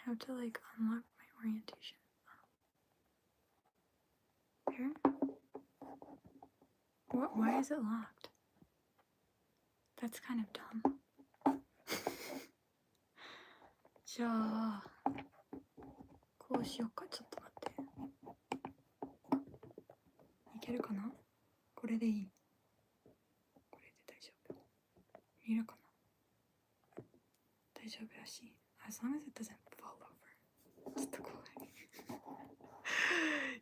have to like unlock my orientation. Here? What? Why is it locked? That's kind of dumb. じゃあ、こうしようか。ちょっと待って。いけるかな？これでいい。これで大丈夫。見えるかな？大丈夫らしい。As long as it doesn't fall over. ちょっと怖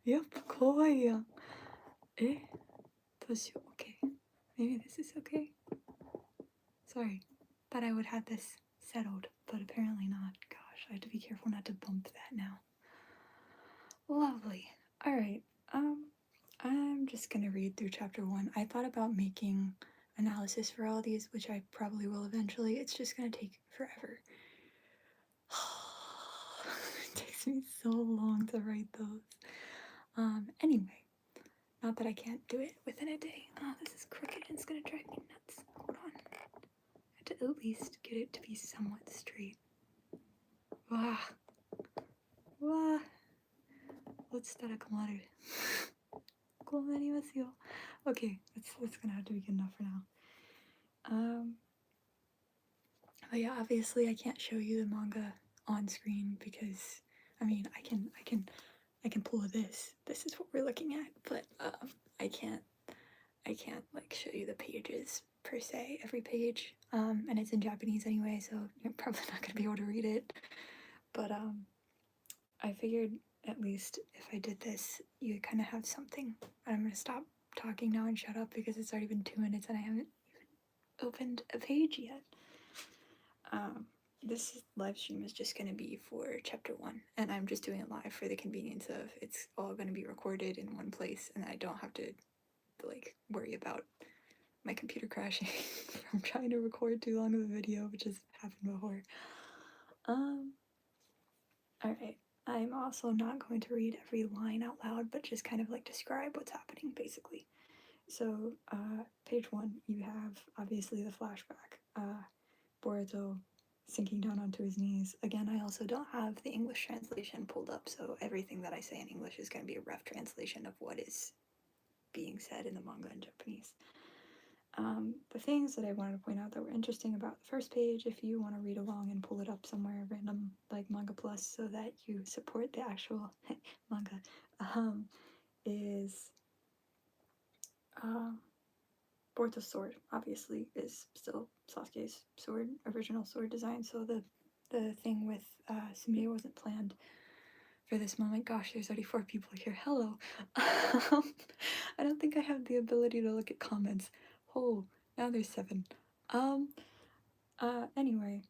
い。やっぱ怖いやん。え？どうしよう。Okay. Maybe this is okay. Sorry. Thought I would have this settled, but apparently not. Gosh, I have to be careful not to bump that now. Lovely. Alright, I'm just gonna read through chapter 1. I thought about making analysis for all these, which I probably will eventually. It's just gonna take forever. It takes me so long to write those. Anyway, not that I can't do it within a day. Oh, this is crooked and it's gonna drive me nuts. Hold on. I have to at least get it to be somewhat straight. Wah. Wah. 落ちたら困る。困りますよ。Okay, that's gonna have to be good enough for now. But yeah, obviously I can't show you the manga on screen because I mean I can pull this. This is what we're looking at, but I can't like show you the pages per se, every page. And it's in Japanese anyway, so you're probably not gonna be able to read it. But I figured at least if I did this, you kind of have something. I'm gonna stop talking now and shut up because it's already been 2 minutes and I haven't even opened a page yet. This live stream is just gonna be for chapter 1, and I'm just doing it live for the convenience of it's all gonna be recorded in one place, and I don't have to like worry about my computer crashing from trying to record too long of a video, which has happened before. Alright. I'm also not going to read every line out loud, but just kind of like describe what's happening, basically. So, page 1, you have obviously the flashback. Boruto sinking down onto his knees. Again, I also don't have the English translation pulled up, so everything that I say in English is going to be a rough translation of what is being said in the manga in Japanese. The things that I wanted to point out that were interesting about the first page, if you want to read along and pull it up somewhere random like Manga Plus so that you support the actual manga, is Boruto's sword obviously is still Sasuke's sword, original sword design, so the thing with Sumire wasn't planned for this moment. Gosh, there's already 4 people here. Hello. I don't think I have the ability to look at comments. Oh, now there's 7. Anyway,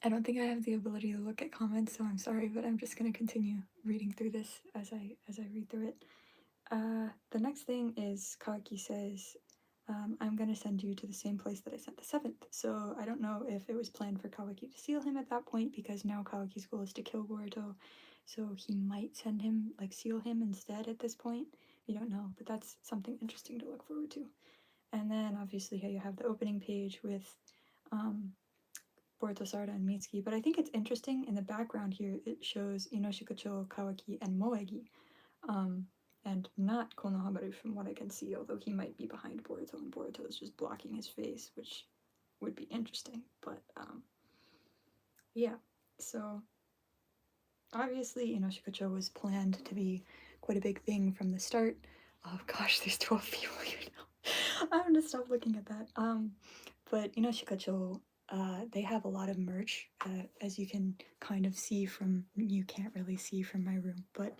I don't think I have the ability to look at comments, so I'm sorry, but I'm just gonna continue reading through this as I read through it. The next thing is Kawaki says, I'm gonna send you to the same place that I sent the 7th. So I don't know if it was planned for Kawaki to seal him at that point, because now Kawaki's goal is to kill Boruto, so he might send him, like seal him instead at this point. You don't know, but that's something interesting to look forward to. And then obviously here you have the opening page with Boruto, Sarada, and Mitsuki, but I think it's interesting in the background here it shows InoShikaCho, Kawaki, and Moegi. And not Konoha from what I can see, although he might be behind Boruto and Boruto is just blocking his face, which would be interesting, but yeah, so obviously InoShikaCho was planned to be quite a big thing from the start. Oh gosh, there's 12 people here now. I'm gonna stop looking at that. But InoShikaCho, they have a lot of merch, as you can kind of see from, you can't really see from my room, but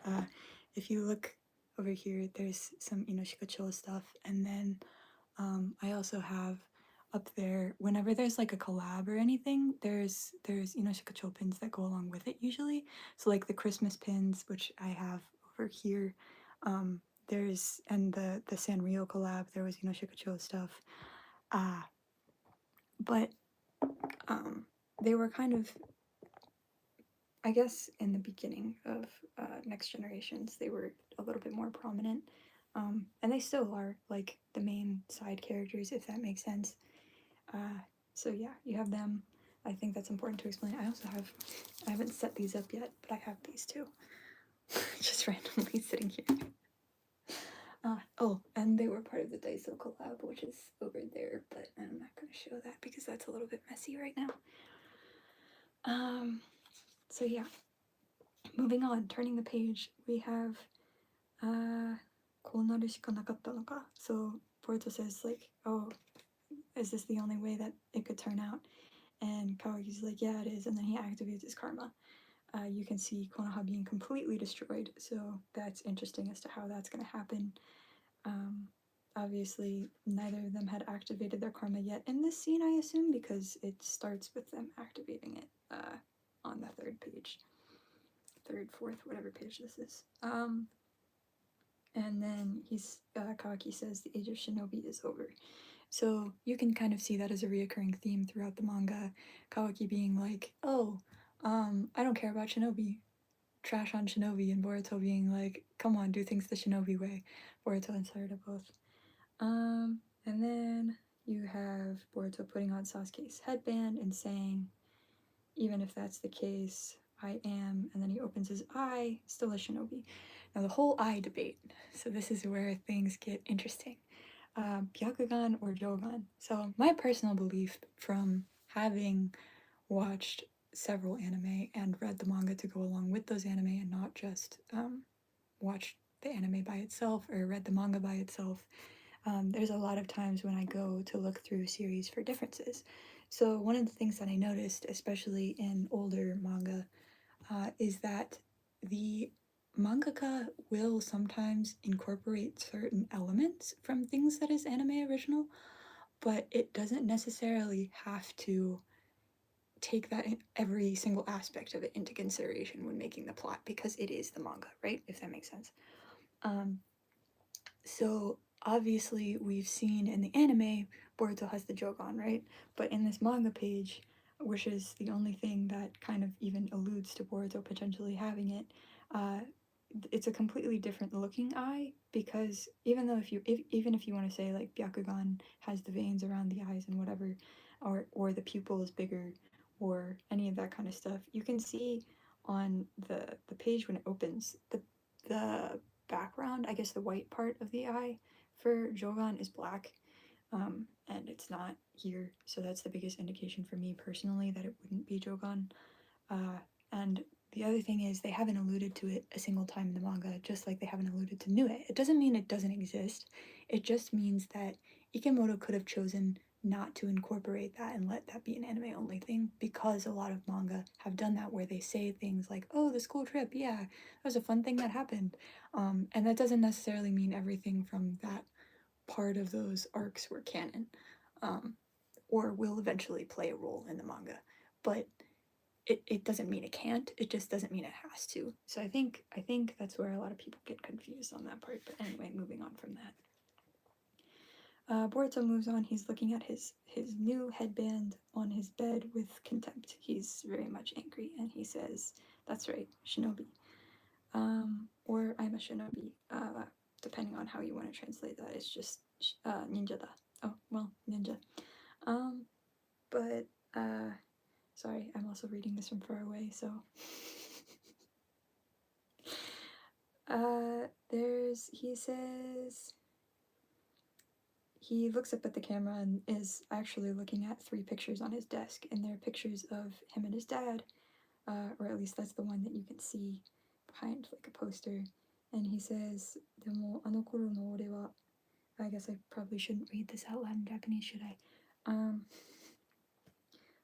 if you look over here, there's some InoShikaCho stuff, and then I also have up there, whenever there's like a collab or anything, there's InoShikaCho pins that go along with it usually. So like the Christmas pins, which I have over here, there's, and the Sanrio collab, there was InoShikaCho stuff. But they were kind of, I guess in the beginning of Next Generations, they were a little bit more prominent. And they still are, like, the main side characters, if that makes sense. So yeah, you have them. I think that's important to explain. I haven't set these up yet, but I have these too. Just randomly sitting here. Oh, and they were part of the Daiso collab, which is over there, but I'm not going to show that because that's a little bit messy right now. So yeah, moving on, turning the page, we have Konaru shika nakatta no ka. So Boruto says like, oh, is this the only way that it could turn out? And Kawaki's like, yeah, it is, and then he activates his karma. You can see Konoha being completely destroyed, so that's interesting as to how that's going to happen. Obviously, neither of them had activated their karma yet in this scene, I assume, because it starts with them activating it on the third page. Third, fourth, whatever page this is. And then Kawaki says the age of shinobi is over. So you can kind of see that as a reoccurring theme throughout the manga. Kawaki being like, oh, I don't care about shinobi. Trash on shinobi, and Boruto being like, come on, do things the shinobi way. Boruto and Sarada both. And then you have Boruto putting on Sasuke's headband and saying, even if that's the case, I am, and then he opens his eye, still a shinobi. Now the whole eye debate, so this is where things get interesting. Byakugan or Jogan. So my personal belief from having watched several anime and read the manga to go along with those anime and not just watched the anime by itself or read the manga by itself, there's a lot of times when I go to look through series for differences. So one of the things that I noticed, especially in older manga, is that the mangaka will sometimes incorporate certain elements from things that is anime original, but it doesn't necessarily have to take that in every single aspect of it into consideration when making the plot, because it is the manga, right? If that makes sense. So obviously we've seen in the anime Boruto has the Jogan, right? But in this manga page, which is the only thing that kind of even alludes to Boruto potentially having it, it's a completely different looking eye, because even though even if you want to say like Byakugan has the veins around the eyes and whatever, or the pupil is bigger, or any of that kind of stuff, you can see on the page when it opens, the background, I guess the white part of the eye for Jogan is black, and it's not here, so that's the biggest indication for me personally that it wouldn't be Jogan. And the other thing is they haven't alluded to it a single time in the manga, just like they haven't alluded to Nue. It doesn't mean it doesn't exist, it just means that Ikemoto could have chosen not to incorporate that and let that be an anime only thing, because a lot of manga have done that where they say things like, oh, the school trip, yeah, that was a fun thing that happened, and that doesn't necessarily mean everything from that part of those arcs were canon, or will eventually play a role in the manga, but it doesn't mean it can't, it just doesn't mean it has to. So I think that's where a lot of people get confused on that part. But anyway, moving on from that. Boruto moves on. He's looking at his new headband on his bed with contempt. He's very much angry, and he says, that's right, shinobi. Or I'm a shinobi. Depending on how you want to translate that, it's just ninja da. Oh, well, ninja. But sorry, I'm also reading this from far away, so he says, he looks up at the camera and is actually looking at 3 pictures on his desk, and they're pictures of him and his dad, or at least that's the one that you can see behind like a poster. And he says, "Demo anokoro no ore wa," I guess I probably shouldn't read this out loud in Japanese, should I?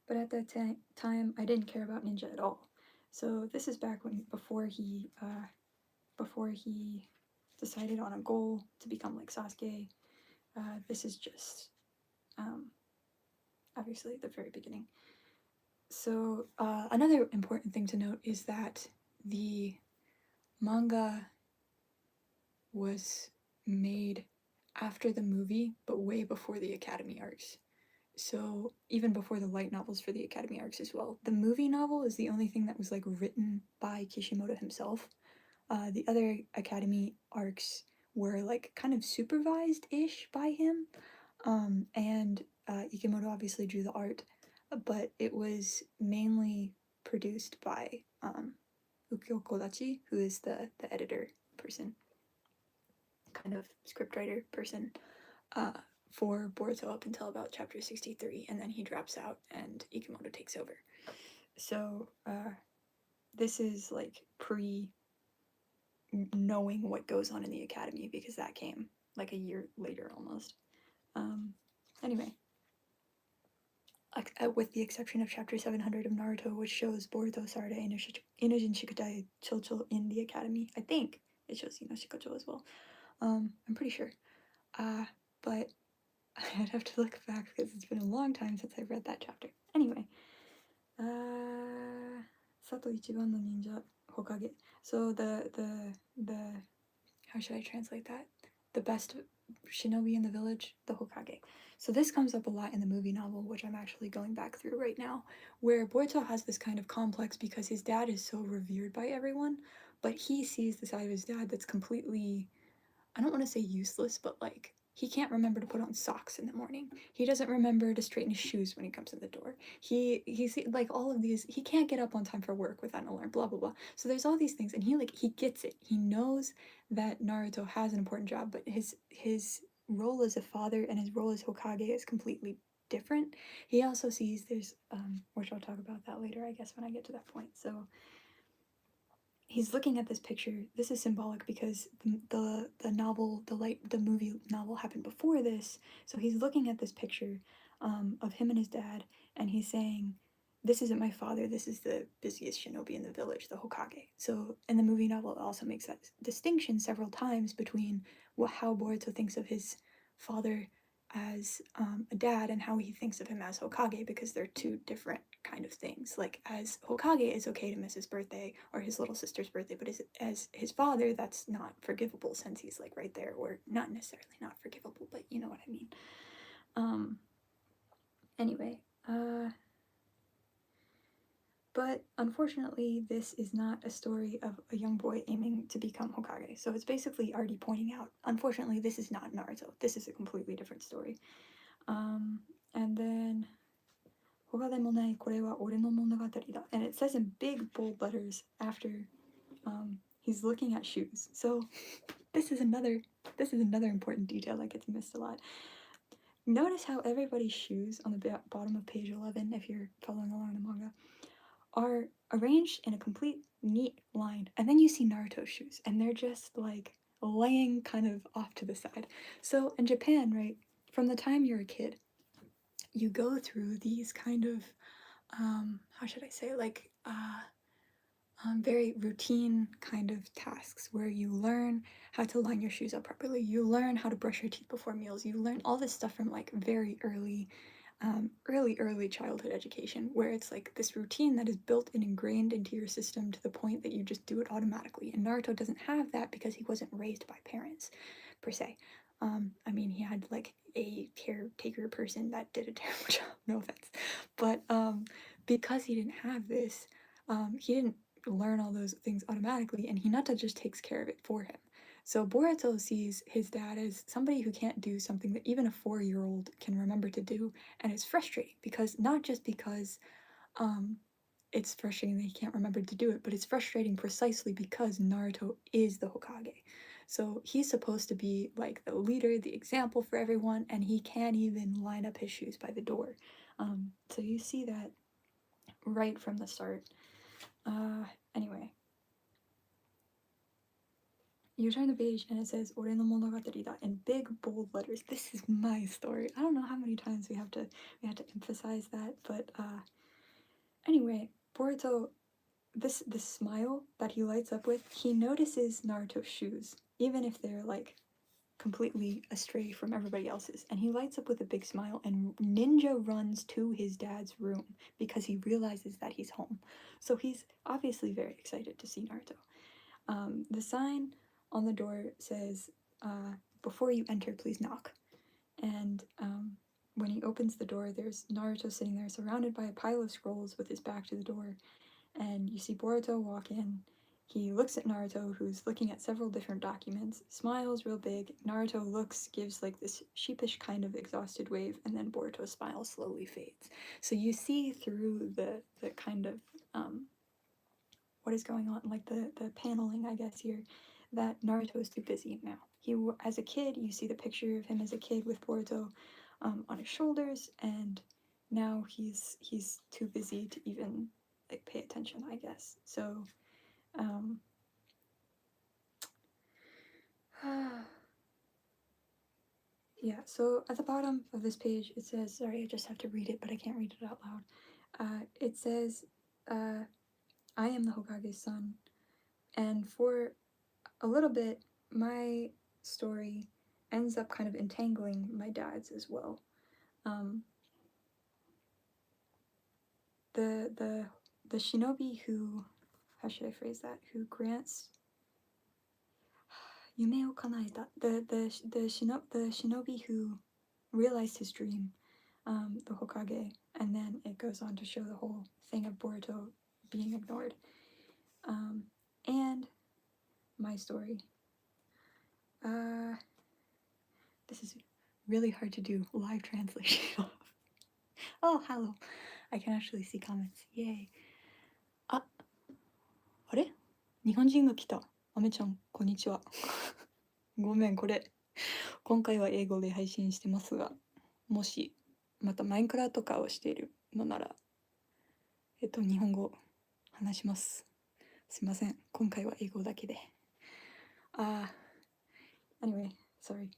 But at that time, I didn't care about ninja at all. So this is back when before he decided on a goal to become like Sasuke. This is just obviously the very beginning. So another important thing to note is that the manga was made after the movie, but way before the Academy arcs. So even before the light novels for the Academy arcs as well. The movie novel is the only thing that was like written by Kishimoto himself. The other Academy arcs were like kind of supervised-ish by him, and Ikemoto obviously drew the art. but it was mainly produced by Ukyo Kodachi, who is the editor person, kind of scriptwriter person, uh, for Boruto up until about chapter 63, and then he drops out and Ikemoto takes over. So this is like pre knowing what goes on in the academy, because that came like a year later almost. Anyway, with the exception of chapter 700 of Naruto, which shows Boruto, Sarada, InoShikaCho Intros in the academy. I think it shows InoShikaCho as well. I'm pretty sure. But I'd have to look back because it's been a long time since I've read that chapter. Anyway, Sato Ichiban no Ninja Hokage. So the how should I translate that? The best shinobi in the village, the Hokage. So this comes up a lot in the movie novel, which I'm actually going back through right now, where Boruto has this kind of complex because his dad is so revered by everyone, but he sees the side of his dad that's completely, I don't want to say useless, but like he can't remember to put on socks in the morning. He doesn't remember to straighten his shoes when he comes in the door. He's like all of these. He can't get up on time for work without an alarm. Blah blah blah. So there's all these things, and he gets it. He knows that Naruto has an important job, but his role as a father and his role as Hokage is completely different. He also sees there's which I'll talk about that later, I guess, when I get to that point. So he's looking at this picture. This is symbolic because the novel, the movie novel happened before this. So he's looking at this picture of him and his dad, and he's saying, "This isn't my father. This is the busiest shinobi in the village, the Hokage." So in the movie novel, it also makes that distinction several times between how Boruto thinks of his father as a dad and how he thinks of him as Hokage, because they're two different kind of things. Like, as Hokage, it's okay to miss his birthday or his little sister's birthday, but as his father, that's not forgivable since he's like right there, or not necessarily not forgivable, but you know what I mean. Anyway, but unfortunately, this is not a story of a young boy aiming to become Hokage. So it's basically already pointing out, unfortunately, this is not Naruto. This is a completely different story. And then, and it says in big bold letters after he's looking at shoes. So this is another important detail that gets missed a lot. Notice how everybody's shoes on the bottom of page 11, if you're following along the manga, are arranged in a complete neat line, and then you see Naruto's shoes, and they're just like laying kind of off to the side. So in Japan, right, from the time you're a kid, you go through these kind of how should I say, like very routine kind of tasks where you learn how to line your shoes up properly, you learn how to brush your teeth before meals, you learn all this stuff from like very early childhood education, where it's like this routine that is built and ingrained into your system to the point that you just do it automatically. And Naruto doesn't have that because he wasn't raised by parents per se. I mean, he had like a caretaker person that did a terrible job, no offense, but because he didn't have this, he didn't learn all those things automatically, and Hinata just takes care of it for him. So Boruto sees his dad as somebody who can't do something that even a 4-year-old can remember to do, and it's frustrating because not just because it's frustrating that he can't remember to do it, but it's frustrating precisely because Naruto is the Hokage. So he's supposed to be like the leader, the example for everyone, and he can't even line up his shoes by the door. So you see that right from the start. Anyway. You turn the page and it says "Ore no monogatari da" in big bold letters. This is my story. I don't know how many times we have to emphasize that, but anyway, Boruto, this smile that he lights up with, he notices Naruto's shoes, even if they're like completely astray from everybody else's, and he lights up with a big smile and ninja runs to his dad's room because he realizes that he's home. So he's obviously very excited to see Naruto. The sign on the door says, "Before you enter, please knock." And when he opens the door, there's Naruto sitting there surrounded by a pile of scrolls with his back to the door. And you see Boruto walk in. he looks at Naruto, who's looking at several different documents, smiles real big. Naruto looks, gives like this sheepish kind of exhausted wave, and then Boruto's smile slowly fades. So you see through the kind of what is going on, like the paneling, I guess, here, that Naruto is too busy now. As a kid, you see the picture of him as a kid with Boruto on his shoulders, and now he's too busy to even like pay attention, I guess. So, yeah. So at the bottom of this page, it says, sorry, I just have to read it, but I can't read it out loud. It says, "I am the Hokage's son," and for a little bit, my story ends up kind of entangling my dad's as well. The shinobi who, how should I phrase that? Who grants yume o kanaeta. The shinobi who realized his dream, the Hokage, and then it goes on to show the whole thing of Boruto being ignored. And my story. This is really hard to do live translation of. Oh, hello. I can actually see comments. Yay. あ、あれ日本人が来た。あめちゃん、こんにちは。ごめん、これ。今回は英語で配信してますが、もし、またマインクラとかをしているのなら、日本語話します。すいません。今回は英語だけで。Anyway, sorry.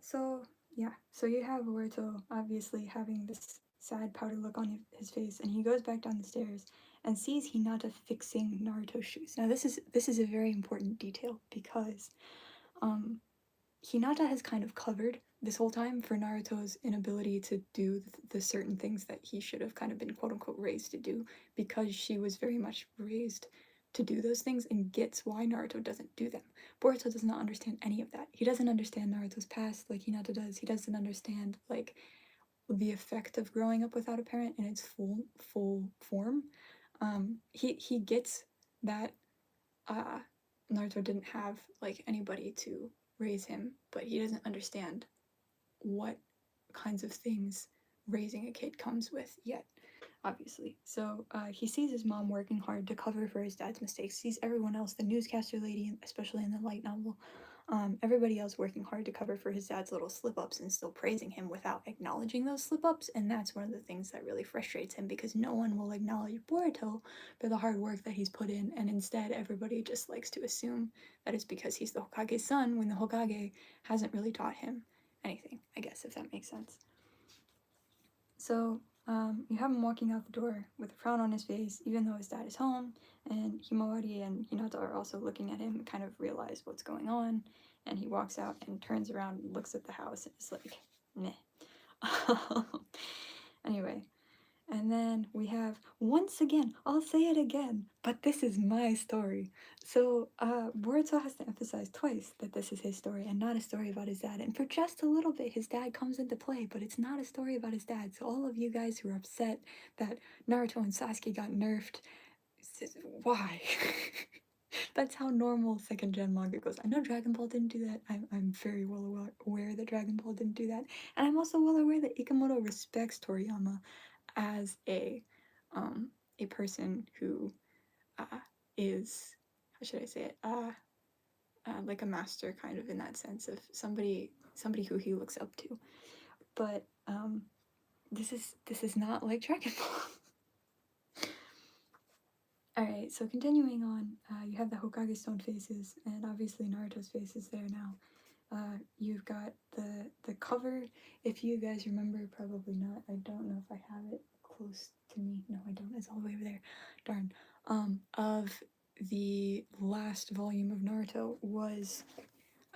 So yeah, so you have Boruto obviously having this sad powder look on his face, and he goes back down the stairs and sees Hinata fixing Naruto's shoes. Now this is a very important detail because Hinata has kind of covered this whole time for Naruto's inability to do the certain things that he should have kind of been quote unquote raised to do, because she was very much raised to do those things and gets why Naruto doesn't do them. Boruto does not understand any of that. He doesn't understand Naruto's past like Hinata does. He doesn't understand like the effect of growing up without a parent in its full form. He gets that Naruto didn't have like anybody to raise him, but he doesn't understand what kinds of things raising a kid comes with yet, obviously. So he sees his mom working hard to cover for his dad's mistakes, sees everyone else, the newscaster lady, especially in the light novel, everybody else working hard to cover for his dad's little slip-ups and still praising him without acknowledging those slip-ups, and that's one of the things that really frustrates him, because no one will acknowledge Boruto for the hard work that he's put in, and instead everybody just likes to assume that it's because he's the Hokage's son when the Hokage hasn't really taught him anything, I guess, if that makes sense. So you have him walking out the door with a frown on his face, even though his dad is home, and Himawari and Hinata are also looking at him and kind of realize what's going on, and he walks out and turns around and looks at the house and is like, meh. Anyway, and then we have, once again, I'll say it again, but this is my story. So Boruto has to emphasize twice that this is his story and not a story about his dad. And for just a little bit, his dad comes into play, but it's not a story about his dad. So all of you guys who are upset that Naruto and Sasuke got nerfed, why? That's how normal second gen manga goes. I know Dragon Ball didn't do that. I'm very well aware that Dragon Ball didn't do that. And I'm also well aware that Ikamoto respects Toriyama as a person who is, how should I say it, like a master, kind of, in that sense of somebody who he looks up to. But this is not like Dragon Ball. Alright, so continuing on, you have the Hokage stone faces, and obviously Naruto's face is there now. You've got the cover, if you guys remember, probably not, I don't know if I have it close to me, no I don't, it's all the way over there, darn, of the last volume of Naruto was,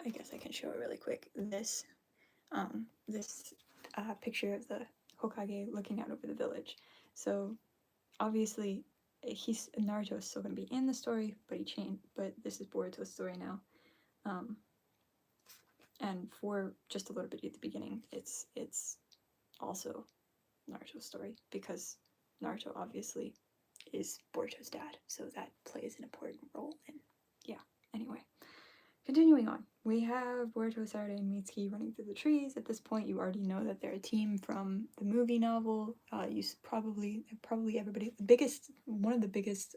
I guess I can show it really quick, this picture of the Hokage looking out over the village. So obviously Naruto is still going to be in the story, but he changed, but this is Boruto's story now. And for just a little bit at the beginning, it's also Naruto's story, because Naruto obviously is Boruto's dad, so that plays an important role. And yeah, anyway, continuing on, we have Boruto, Sarada, and Mitsuki running through the trees. At this point, you already know that they're a team from the movie novel. You probably everybody. One of the biggest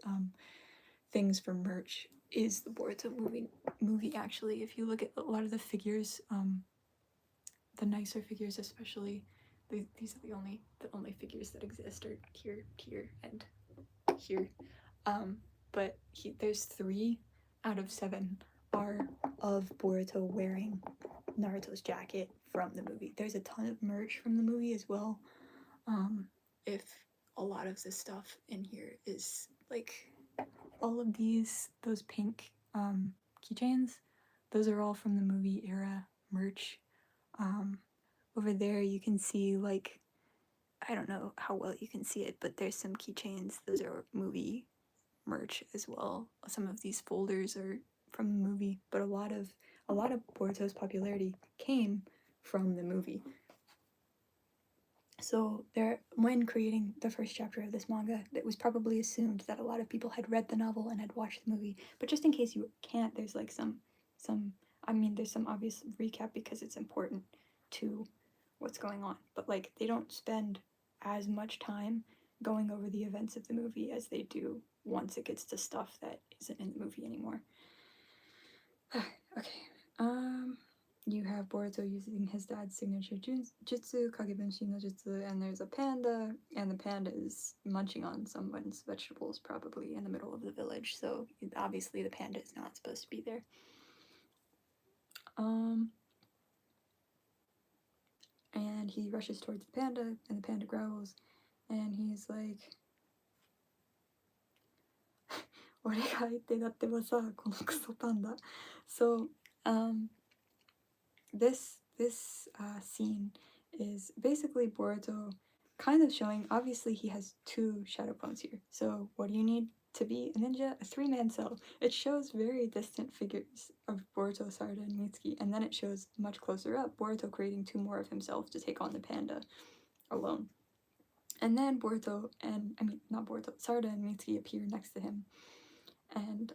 things for merch is the Boruto movie. Actually, if you look at a lot of the figures, the nicer figures especially, these are the only figures that exist are here, and here. But there's 3 out of 7 are of Boruto wearing Naruto's jacket from the movie. There's a ton of merch from the movie as well. If a lot of the stuff in here is like all of those pink keychains, those are all from the movie era merch. Over there you can see, like, I don't know how well you can see it, but there's some keychains. Those are movie merch as well. Some of these folders are from the movie, but a lot of Boruto's popularity came from the movie. So when creating the first chapter of this manga, it was probably assumed that a lot of people had read the novel and had watched the movie. But just in case you can't, there's like there's some obvious recap because it's important to what's going on. But like, they don't spend as much time going over the events of the movie as they do once it gets to stuff that isn't in the movie anymore. Okay. You have Boruto using his dad's signature jutsu, Kagebunshin no Jutsu, and there's a panda, and the panda is munching on someone's vegetables, probably in the middle of the village, so obviously the panda is not supposed to be there. And he rushes towards the panda, and the panda growls, and he's like, so, this scene is basically Boruto kind of showing, obviously he has 2 shadow clones here. So what do you need to be a ninja? A 3-man cell. It shows very distant figures of Boruto, Sarada, and Mitsuki, and then it shows much closer up Boruto creating 2 more of himself to take on the panda alone. And then Sarada and Mitsuki appear next to him. And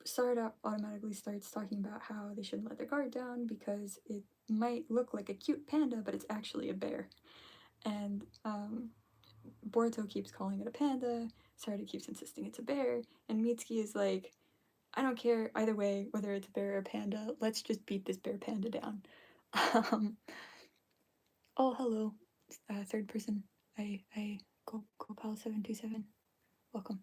Sarada automatically starts talking about how they shouldn't let their guard down because it might look like a cute panda, but it's actually a bear. And Boruto keeps calling it a panda, Sarada keeps insisting it's a bear, and Mitsuki is like, I don't care either way, whether it's a bear or a panda, let's just beat this bear panda down. Oh, hello, 3rd person. I go pal 727. Welcome.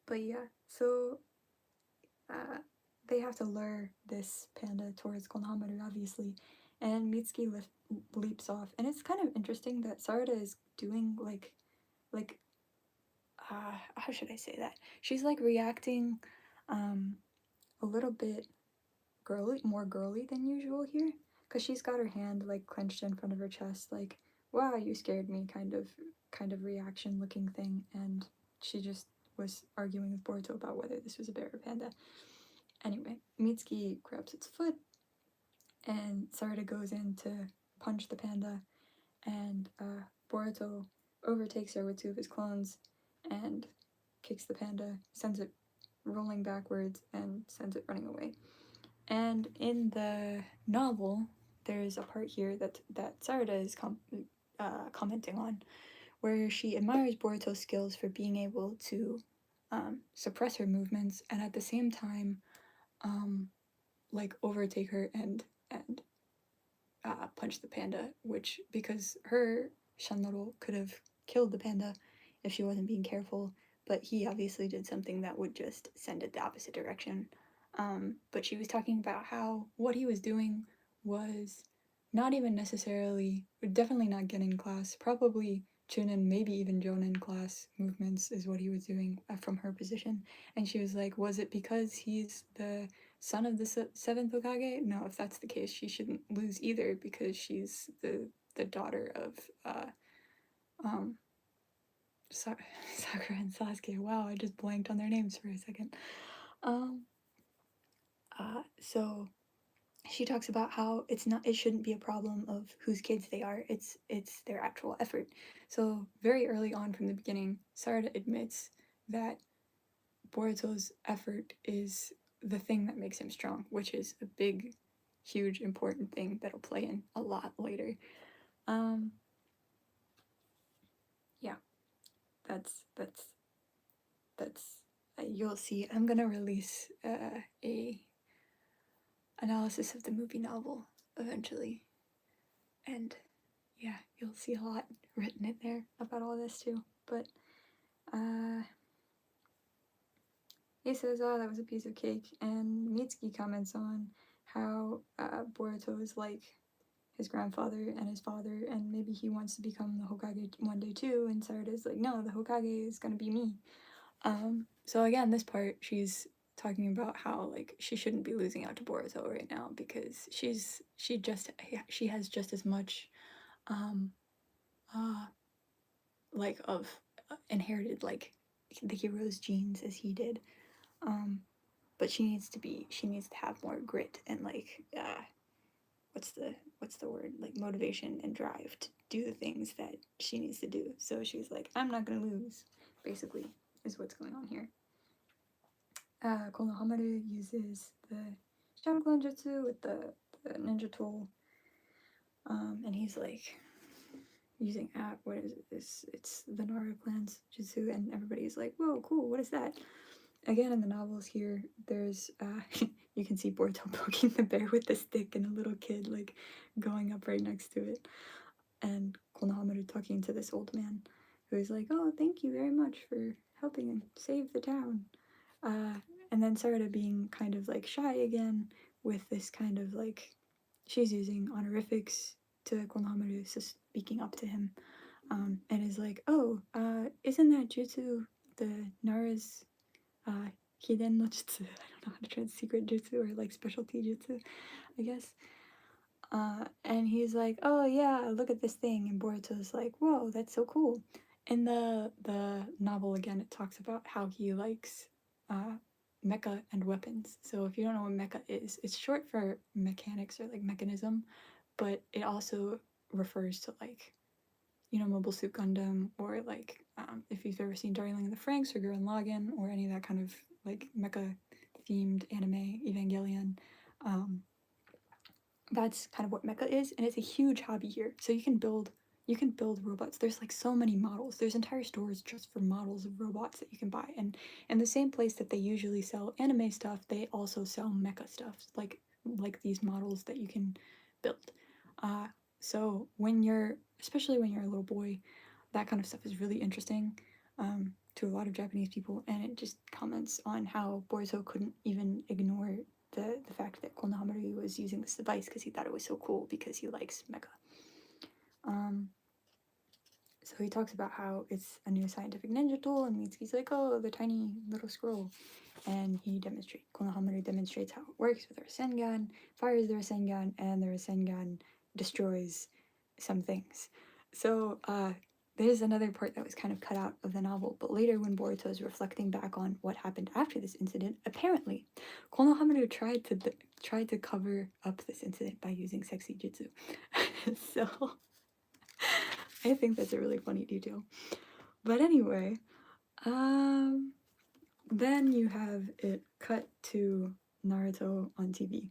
But yeah, so they have to lure this panda towards Konoha, obviously, and Mitsuki leaps off, and it's kind of interesting that Sarada is doing how should I say that? She's like reacting a little bit more girly than usual here, because she's got her hand like clenched in front of her chest, like, wow, you scared me kind of reaction looking thing, and she just was arguing with Boruto about whether this was a bear or panda. Anyway, Mitsuki grabs its foot, and Sarada goes in to punch the panda, and Boruto overtakes her with 2 of his clones and kicks the panda, sends it rolling backwards, and sends it running away. And in the novel, there's a part here that Sarada is commenting on, where she admires Boruto's skills for being able to suppress her movements and at the same time like overtake her and punch the panda, which, because her Shanoro could have killed the panda if she wasn't being careful, but he obviously did something that would just send it the opposite direction. But she was talking about how what he was doing was not even necessarily, definitely not Genin class, probably Chunin, maybe even Jonin class movements is what he was doing from her position. And she was like, was it because he's the son of the 7th Hokage? No, if that's the case, she shouldn't lose either, because she's the daughter of Sakura and Sasuke. Wow, I just blanked on their names for a second. So she talks about how it shouldn't be a problem of whose kids they are. It's their actual effort. So very early on from the beginning, Sarada admits that Boruto's effort is the thing that makes him strong, which is a big, huge, important thing that'll play in a lot later. Yeah, that's you'll see. I'm gonna release a analysis of the movie novel eventually, and yeah, you'll see a lot written in there about all this too. But he says, "Oh, that was a piece of cake," and Mitsuki comments on how Boruto is like his grandfather and his father, and maybe he wants to become the Hokage one day too. And Sarada's like, "No, the Hokage is gonna be me." So again, this part she's talking about how like she shouldn't be losing out to Boruto right now because she has just as much uh like of inherited like the hero's genes as he did. But she needs to have more grit and like what's the word, like motivation and drive to do the things that she needs to do. So she's like, I'm not gonna lose, basically, is what's going on here. Konohamaru uses the Shadow Clone Jutsu with the ninja tool, and he's like using what is it? It's the Nara clan's jutsu, and everybody's like, whoa, cool, what is that? Again, in the novels here, there's you can see Boruto poking the bear with the stick and a little kid like going up right next to it, and Konohamaru talking to this old man who is like, oh, thank you very much for helping save the town. And then Sarada being kind of like shy again with this kind of like, she's using honorifics to Konohamaru, so speaking up to him, and is like, oh, isn't that jutsu the Nara's Hiden no Jutsu? I don't know how to translate secret jutsu or like specialty jutsu, I guess. And he's like, oh yeah, look at this thing. And Boruto's like, whoa, that's so cool. In the novel, again, it talks about how he likes mecha and weapons. So if you don't know what mecha is, it's short for mechanics or like mechanism, but it also refers to like, Mobile Suit Gundam, or like if you've ever seen Darling in the Franxx or Gurren Lagann or any of that kind of like mecha themed anime, Evangelion. That's kind of what mecha is, and it's a huge hobby here. So you can build robots. There's like so many models. There's entire stores just for models of robots that you can buy. And in the same place that they usually sell anime stuff, they also sell mecha stuff, like these models that you can build. So especially when you're a little boy, that kind of stuff is really interesting to a lot of Japanese people, and it just comments on how Boruto couldn't even ignore the fact that Konohamaru was using this device because he thought it was so cool because he likes mecha. So he talks about how it's a new scientific ninja tool, and Mitsuki's like, oh, the tiny little scroll. And Konohamaru demonstrates how it works with her Rasengan, fires the Rasengan, and the Rasengan destroys some things. So there's another part that was kind of cut out of the novel, but later when Boruto is reflecting back on what happened after this incident, apparently Konohamaru tried to cover up this incident by using sexy jutsu. So I think that's a really funny detail. But anyway, then you have it cut to Naruto on TV.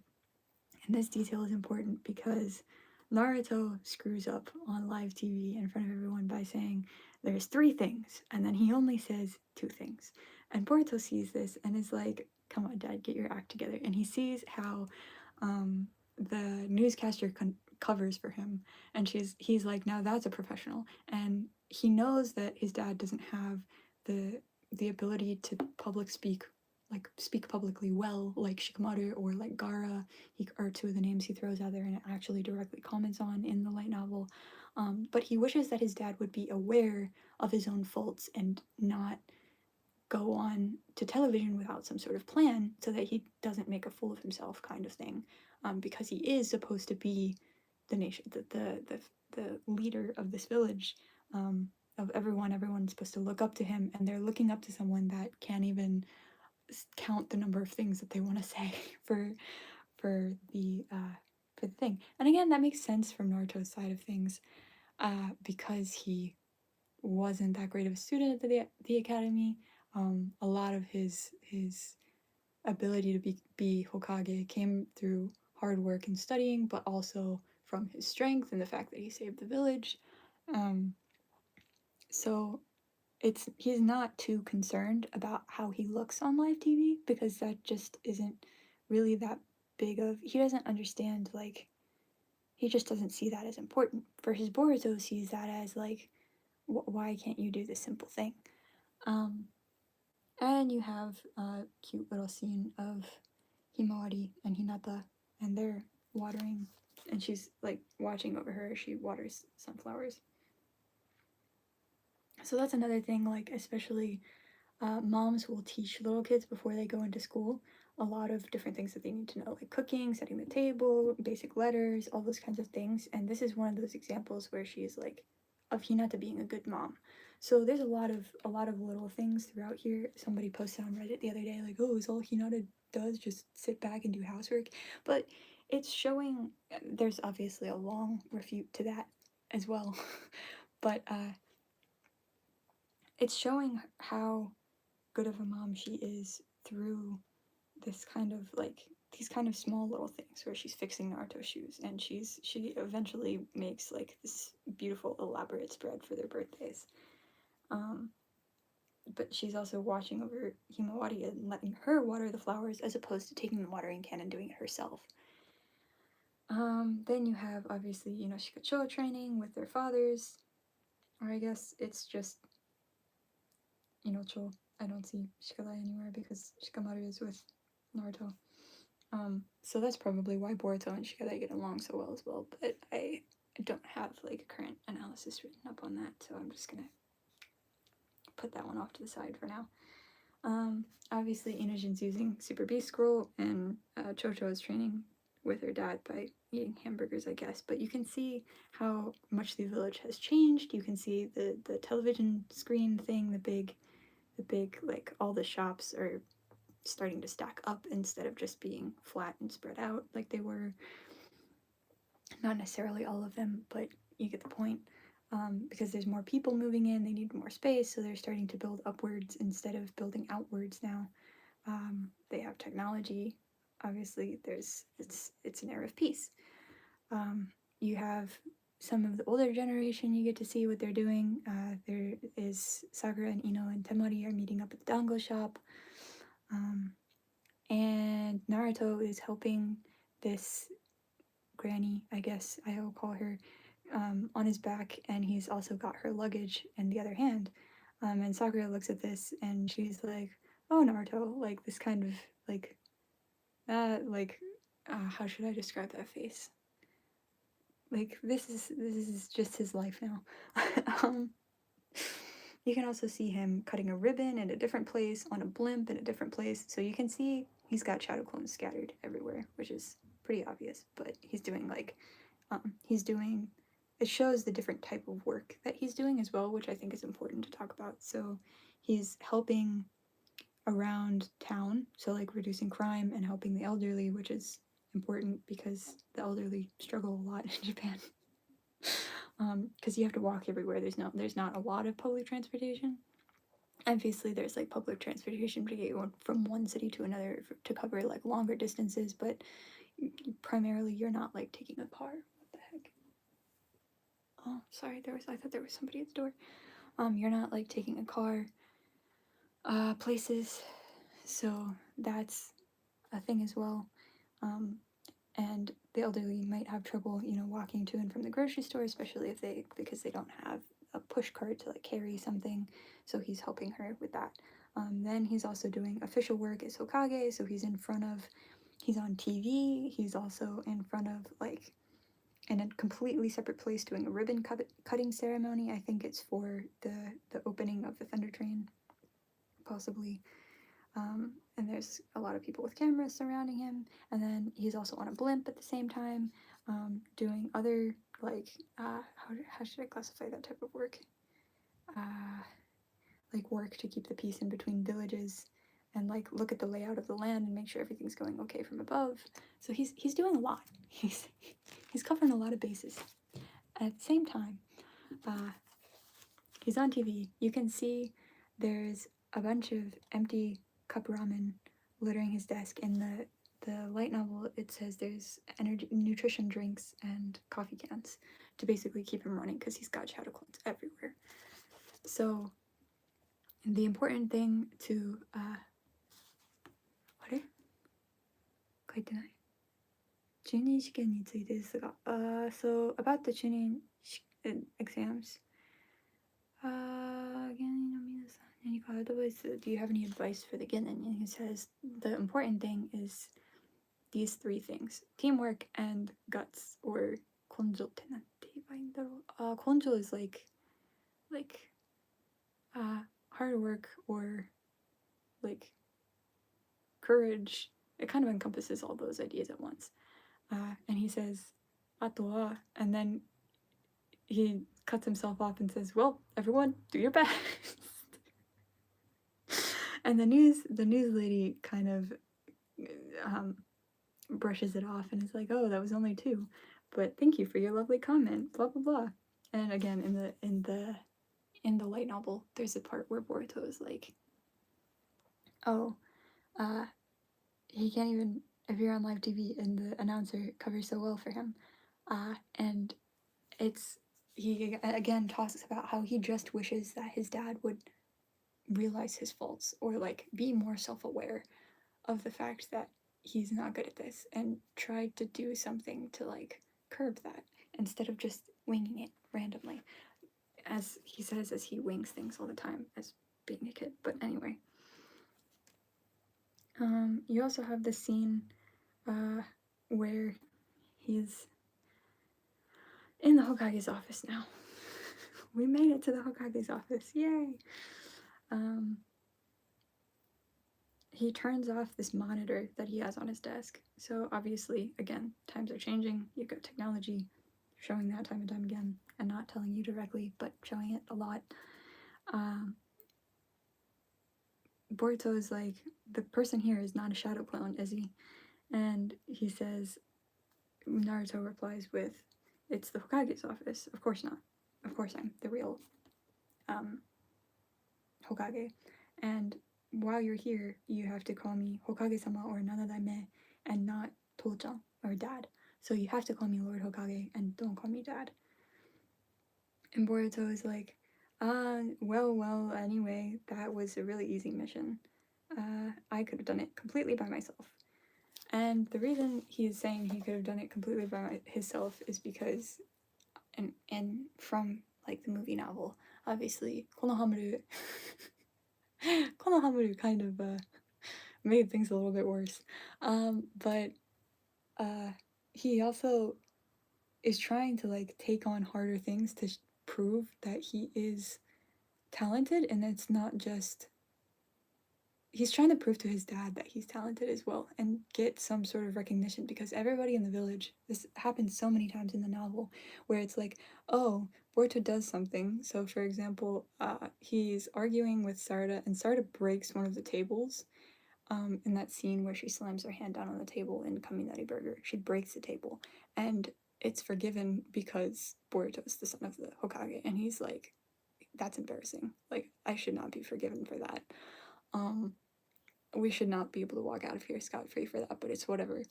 And this detail is important because Naruto screws up on live TV in front of everyone by saying there's 3 things, and then he only says 2 things. And Boruto sees this and is like, come on, Dad, get your act together. And he sees how the newscaster covers for him, and he's like, now that's a professional. And he knows that his dad doesn't have the ability to speak publicly well, like Shikamaru or like Gaara, are 2 of the names he throws out there and actually directly comments on in the light novel. But he wishes that his dad would be aware of his own faults and not go on to television without some sort of plan so that he doesn't make a fool of himself, kind of thing, because he is supposed to be the nation, the leader of this village, of everyone's supposed to look up to him, and they're looking up to someone that can't even count the number of things that they want to say for for the thing. And again, that makes sense from Naruto's side of things, because he wasn't that great of a student at the academy. A lot of his ability to be Hokage came through hard work and studying, but also from his strength and the fact that he saved the village. So he's not too concerned about how he looks on live TV, because that just isn't really that big of, he doesn't understand, like, he just doesn't see that as important. For his Boruto sees that as like, why can't you do this simple thing? And you have a cute little scene of Himawari and Hinata, and they're watering, and she's like watching over her as she waters sunflowers. So that's another thing, like, especially moms will teach little kids before they go into school a lot of different things that they need to know, like cooking, setting the table, basic letters, all those kinds of things. And this is one of those examples where she's like, of Hinata being a good mom. So there's a lot of little things throughout here. Somebody posted on Reddit the other day, like, oh, is all Hinata does just sit back and do housework? But it's showing, there's obviously a long refute to that as well. But it's showing how good of a mom she is through this kind of like these kind of small little things where she's fixing Naruto's shoes, and she eventually makes like this beautiful elaborate spread for their birthdays. But she's also watching over Himawari and letting her water the flowers as opposed to taking the watering can and doing it herself. Then you have obviously InoShikaCho Training with their fathers, or I guess it's just InoCho. I don't see Shikadai anywhere because Shikamaru is with Naruto. So that's probably why Boruto and Shikadai get along so well as well, but I don't have like a current analysis written up on that, so I'm just gonna put that one off to the side for now. Obviously Inojin's using Super Beast Scroll, and Chocho is training with her dad by eating hamburgers, I guess, but you can see how much the village has changed. You can see the television screen thing, the big like all the shops are starting to stack up instead of just being flat and spread out like they were. Not necessarily all of them, but you get the point. Because there's more people moving in, they need more space, so they're starting to build upwards instead of building outwards now. They have technology. Obviously, it's an era of peace. You have some of the older generation, you get to see what they're doing. There is Sakura and Ino and Temari are meeting up at the dango shop. And Naruto is helping this granny, I guess I will call her, on his back, and he's also got her luggage in the other hand. And Sakura looks at this and she's like, oh, Naruto, like this kind of like, how should I describe that face? Like, this is just his life now. You can also see him cutting a ribbon in a different place, on a blimp in a different place, so you can see he's got shadow clones scattered everywhere, which is pretty obvious, but he's doing like, it shows the different type of work that he's doing as well, which I think is important to talk about. So he's helping around town, so like reducing crime and helping the elderly, which is important because the elderly struggle a lot in Japan. Because you have to walk everywhere. There's not a lot of public transportation. Obviously, there's like public transportation to get you from one city to another to cover like longer distances, but primarily you're not like taking a car. What the heck? Oh, sorry. I thought there was somebody at the door. You're not like taking a car places, so that's a thing as well. And the elderly might have trouble, walking to and from the grocery store, especially because they don't have a push cart to like carry something. So he's helping her with that. Then he's also doing official work as Hokage, so he's on TV. He's also in front of like in a completely separate place doing a ribbon cutting ceremony. I think it's for the opening of the Thunder Train, possibly. And there's a lot of people with cameras surrounding him, and then he's also on a blimp at the same time, doing other like how should I classify that type of work? Like work to keep the peace in between villages. and like look at the layout of the land and make sure everything's going okay from above. So he's doing a lot. He's covering a lot of bases. At the same time, he's on TV. You can see there's a bunch of empty cup ramen littering his desk. In the light novel, it says there's nutrition drinks and coffee cans to basically keep him running because he's got shadow clones everywhere. So the important thing to あれ書いてない中任試験についてですが、so about the 中任 exams, 芸人の皆さん何かアドバイス do you have any advice for the Genin? And he says the important thing is these three things: teamwork and guts, or 根性ってなんて言えばいいんだろう。根性 is like hard work or like courage. It kind of encompasses all those ideas at once. And he says あとは and then he cuts himself off and says, well, everyone, do your best. And the news lady kind of brushes it off and is like, oh, that was only 2, but thank you for your lovely comment, blah blah blah. And again, in the light novel, there's a part where Boruto is like, oh, he can't even appear on live TV, and the announcer covers so well for him. And he again talks about how he just wishes that his dad would realize his faults, or like be more self-aware of the fact that he's not good at this, and try to do something to like curb that instead of just winging it randomly, as he says, as he wings things all the time as being a kid. But anyway, you also have the scene where he's in the Hokage's office now. We made it to the Hokage's office, yay! He turns off this monitor that he has on his desk. So obviously, again, times are changing. You've got technology showing that time and time again, and not telling you directly, but showing it a lot. Boruto is like, the person here is not a shadow clone, is he? And he says, Naruto replies with, it's the Hokage's office. Of course not. Of course I'm the real Hokage. And while you're here, you have to call me Hokage-sama or Nanadaime, and not Touchan or Dad. So you have to call me Lord Hokage and don't call me Dad. And Boruto is like, well, anyway, that was a really easy mission. I could have done it completely by myself. And the reason he's saying he could have done it completely by himself is because, and from like the movie novel, obviously, Konohamaru kind of made things a little bit worse. But he also is trying to like take on harder things to prove that he is talented, and it's not just, he's trying to prove to his dad that he's talented as well and get some sort of recognition, because everybody in the village, this happens so many times in the novel, where it's like, oh, Boruto does something. So for example, he's arguing with Sarada, and Sarada breaks one of the tables in that scene where she slams her hand down on the table in Kaminari Burger. She breaks the table, and it's forgiven because Boruto is the son of the Hokage, and he's like, that's embarrassing. Like, I should not be forgiven for that. We should not be able to walk out of here scot-free for that, but it's whatever.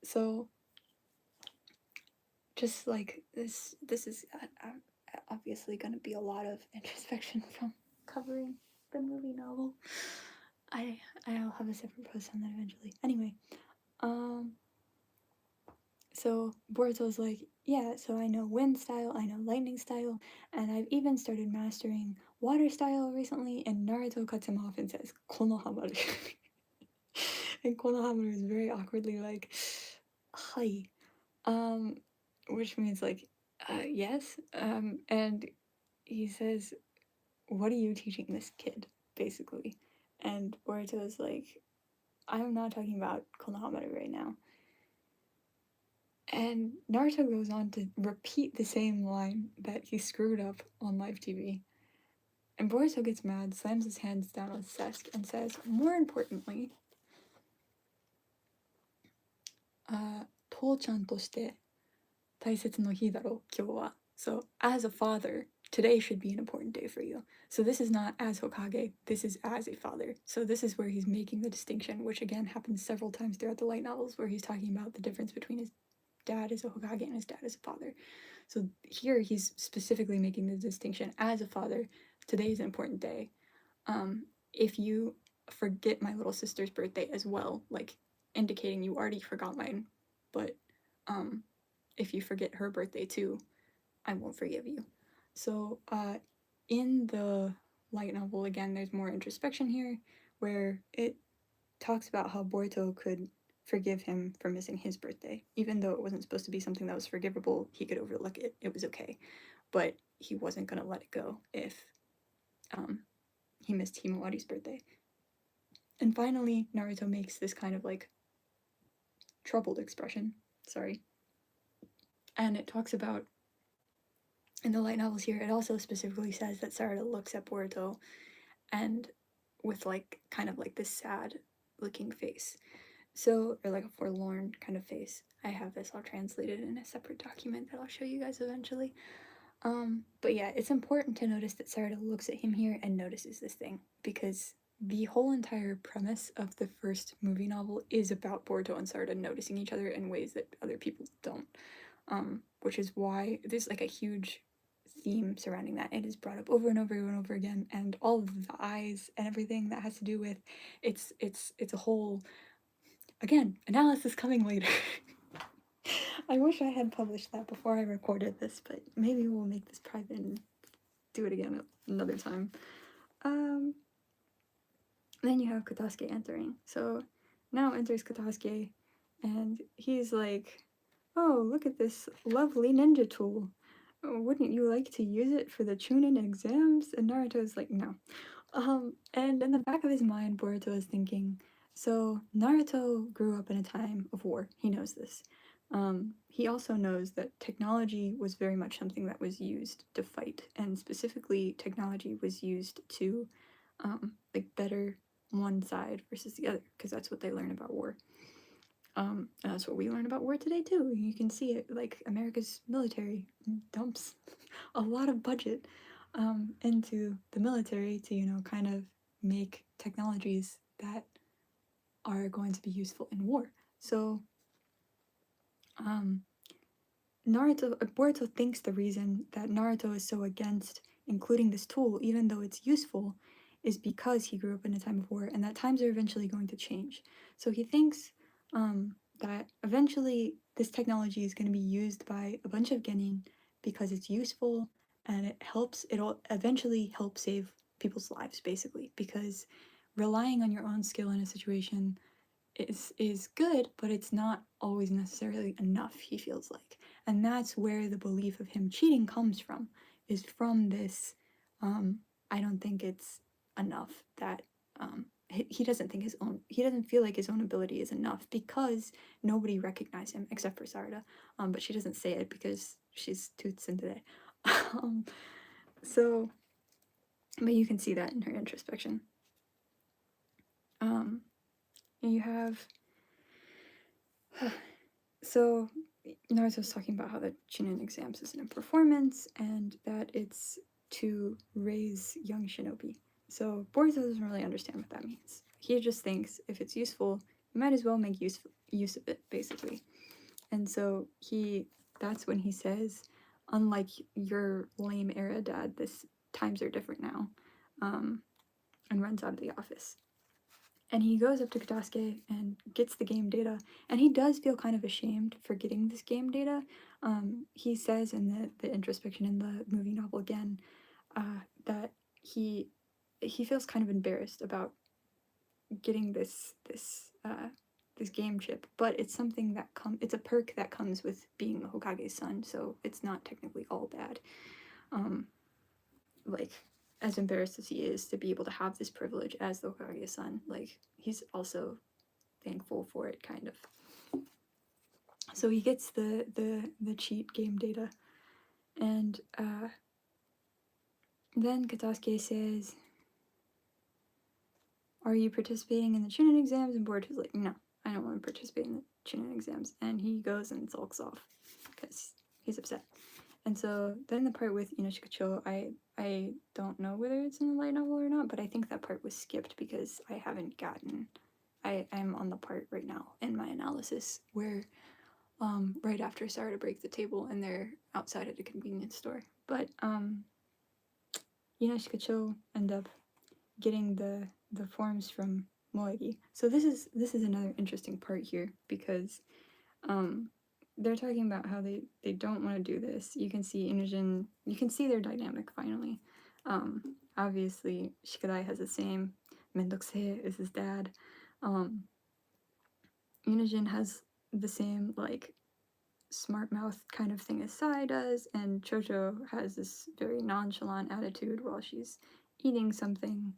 So, just like, this is obviously going to be a lot of introspection from covering the movie novel. I'll have a separate post on that eventually. Anyway, so Boruto's like, yeah, so I know wind style, I know lightning style, and I've even started mastering water style recently, and Naruto cuts him off and says, Konohamaru. And Konohamaru is very awkwardly like, hi. Which means like, yes. And he says, what are you teaching this kid, basically? And Boruto is like, I'm not talking about Konohamaru right now. And Naruto goes on to repeat the same line that he screwed up on live TV. And Boruto gets mad, slams his hands down on his desk, and says, more importantly, 父ちゃんとして大切な日だろ今日は. So, as a father, today should be an important day for you. So this is not as Hokage, this is as a father. So this is where he's making the distinction, which again happens several times throughout the light novels, where he's talking about the difference between his dad as a Hokage and his dad as a father. So here he's specifically making the distinction as a father, today is an important day. If you forget my little sister's birthday as well, like indicating you already forgot mine, but if you forget her birthday too, I won't forgive you. So in the light novel, again, there's more introspection here, where it talks about how Boruto could forgive him for missing his birthday. Even though it wasn't supposed to be something that was forgivable, he could overlook it. It was okay. But he wasn't going to let it go if he missed Himawari's birthday. And finally, Naruto makes this kind of like troubled expression. Sorry. And it talks about, in the light novels here, it also specifically says that Sarada looks at Boruto and with like kind of like this sad looking face. So, or like a forlorn kind of face. I have this all translated in a separate document that I'll show you guys eventually. But yeah, it's important to notice that Sarada looks at him here and notices this thing, because the whole entire premise of the first movie novel is about Boruto and Sarada noticing each other in ways that other people don't. Which is why there's like a huge theme surrounding that. It is brought up over and over and over again, and all of the eyes and everything that has to do with it's a whole, again, analysis coming later. I wish I had published that before I recorded this, but maybe we'll make this private and do it again another time. Then you have Katasuke entering. So now enters Katasuke, and he's like, oh, look at this lovely ninja tool. Wouldn't you like to use it for the Chunin exams? And Naruto's like, no. And in the back of his mind, Boruto is thinking, so Naruto grew up in a time of war. He knows this. He also knows that technology was very much something that was used to fight, and specifically technology was used to like better one side versus the other, because that's what they learn about war. And that's what we learn about war today too. You can see it, like America's military dumps a lot of budget into the military to, you know, kind of make technologies that are going to be useful in war. So Boruto thinks the reason that Naruto is so against including this tool, even though it's useful, is because he grew up in a time of war, and that times are eventually going to change. So he thinks that eventually this technology is going to be used by a bunch of genin because it's useful and it'll eventually help save people's lives, basically, because relying on your own skill in a situation is good, but it's not always necessarily enough, he feels like. And that's where the belief of him cheating comes from, is from this, I don't think it's enough, that he doesn't feel like his own ability is enough, because nobody recognized him except for Sarada. But she doesn't say it because she's too tsundere. So, but you can see that in her introspection. You have, so Naruto's talking about how the Chunin exams isn't a performance, and that it's to raise young shinobi. So Boruto doesn't really understand what that means. He just thinks if it's useful, you might as well make use of it, basically. And so that's when he says, unlike your lame era dad, this times are different now, and runs out of the office. And he goes up to Katasuke and gets the game data, and he does feel kind of ashamed for getting this game data. He says in the introspection in the movie novel again, that he feels kind of embarrassed about getting this game chip, but it's something that it's a perk that comes with being Hokage's son, so it's not technically all bad. Like, as embarrassed as he is to be able to have this privilege as the Hokage's son, like, he's also thankful for it, kind of. So he gets the cheat game data, and then Katasuke says, "Are you participating in the Chunin exams?" And Boruto's like, "No, I don't want to participate in the Chunin exams." And he goes and sulks off because he's upset. And so then the part with InoShikaCho, I don't know whether it's in the light novel or not, but I think that part was skipped because I haven't gotten. I'm on the part right now in my analysis where right after Sarada breaks the table and they're outside at a convenience store. But InoShikaCho end up getting the forms from Moegi. So this is another interesting part here because they're talking about how they don't want to do this. You can see Inujin, you can see their dynamic finally. Obviously Shikadai has the same. Mendokse is his dad. Inujin has the same like smart mouth kind of thing as Sai does, and Chocho has this very nonchalant attitude while she's eating something,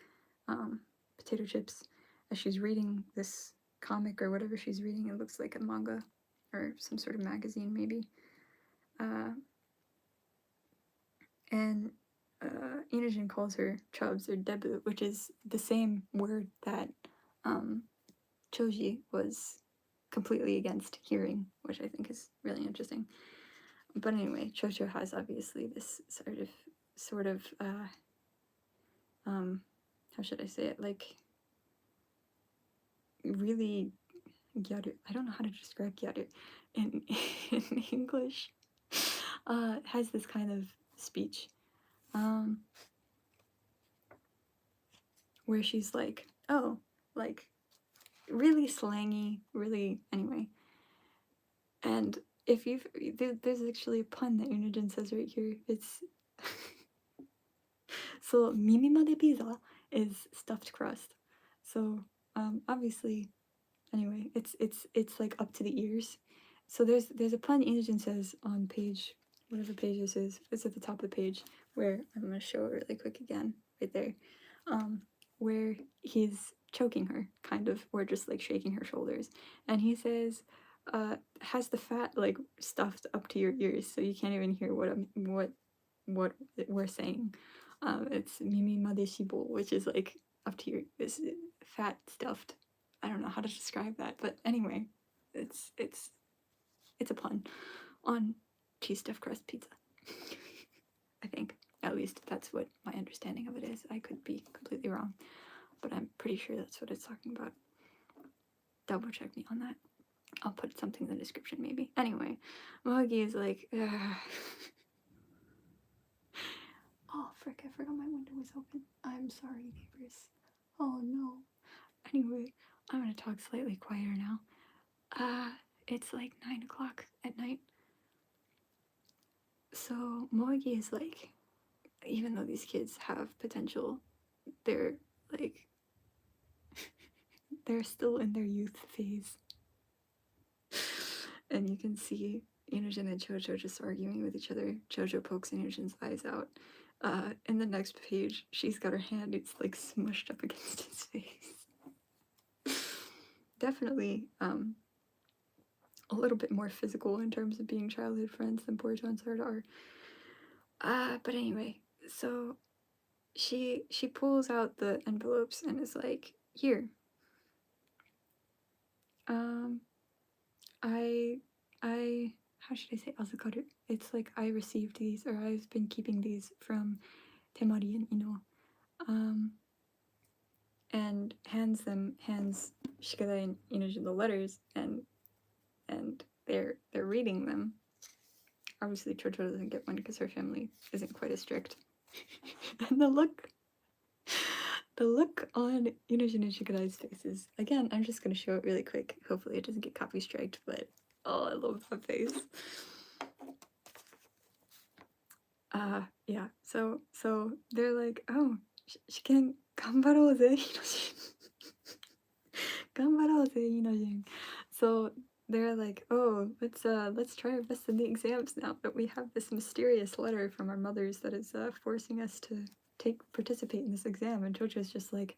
potato chips, as she's reading this comic or whatever she's reading. It looks like a manga or some sort of magazine, maybe. And Inujin calls her chubs or debu, which is the same word that Choji was completely against hearing, which I think is really interesting. But anyway, Chocho has obviously this sort of how should I say it, like really gyaru. I don't know how to describe gyaru in English. Has this kind of speech where she's like, oh, like really slangy, really, anyway. And if you've, there's actually a pun that Unijin says right here. It's so mimimade pizza is stuffed crust. So obviously, anyway, it's like up to the ears. So there's a pun Inujin says on page, whatever page this is. It's at the top of the page where I'm gonna show it really quick again, right there, where he's choking her, kind of, or just like shaking her shoulders, and he says, has the fat like stuffed up to your ears, so you can't even hear what we're saying. It's mimi madeshibo, which is like up to your this fat stuffed. I don't know how to describe that, but anyway, it's a pun on cheese stuffed crust pizza. I think, at least that's what my understanding of it is. I could be completely wrong, but I'm pretty sure that's what it's talking about. Double check me on that. I'll put something in the description maybe. Anyway, Moegi is like, ugh. Oh, frick, I forgot my window was open. I'm sorry, neighbors. Oh no. Anyway, I'm gonna talk slightly quieter now. It's like 9 o'clock at night. So Moegi is like, even though these kids have potential, they're like, they're still in their youth phase. And you can see Inujin and Chocho just arguing with each other. Chocho pokes Inujin's eyes out. In the next page, she's got her hand, it's like smushed up against his face. Definitely a little bit more physical in terms of being childhood friends than Boruto and Sarada are. But anyway, so she pulls out the envelopes and is like, here. I how should I say azukaru? It's like I received these, or I've been keeping these from Temari and Ino. And hands Shikadai and Inujin the letters, and they're reading them. Obviously Chocho doesn't get one because her family isn't quite as strict. And the look on Inujin and Shikadai's faces. Again, I'm just gonna show it really quick. Hopefully it doesn't get copy striked, but oh, I love that face. Yeah, so they're like, oh, shiken ganbarouze, ganbarouze, Inojin. So they're like, oh, let's try our best in the exams now that we have this mysterious letter from our mothers that is forcing us to participate in this exam. And Chocho's just like,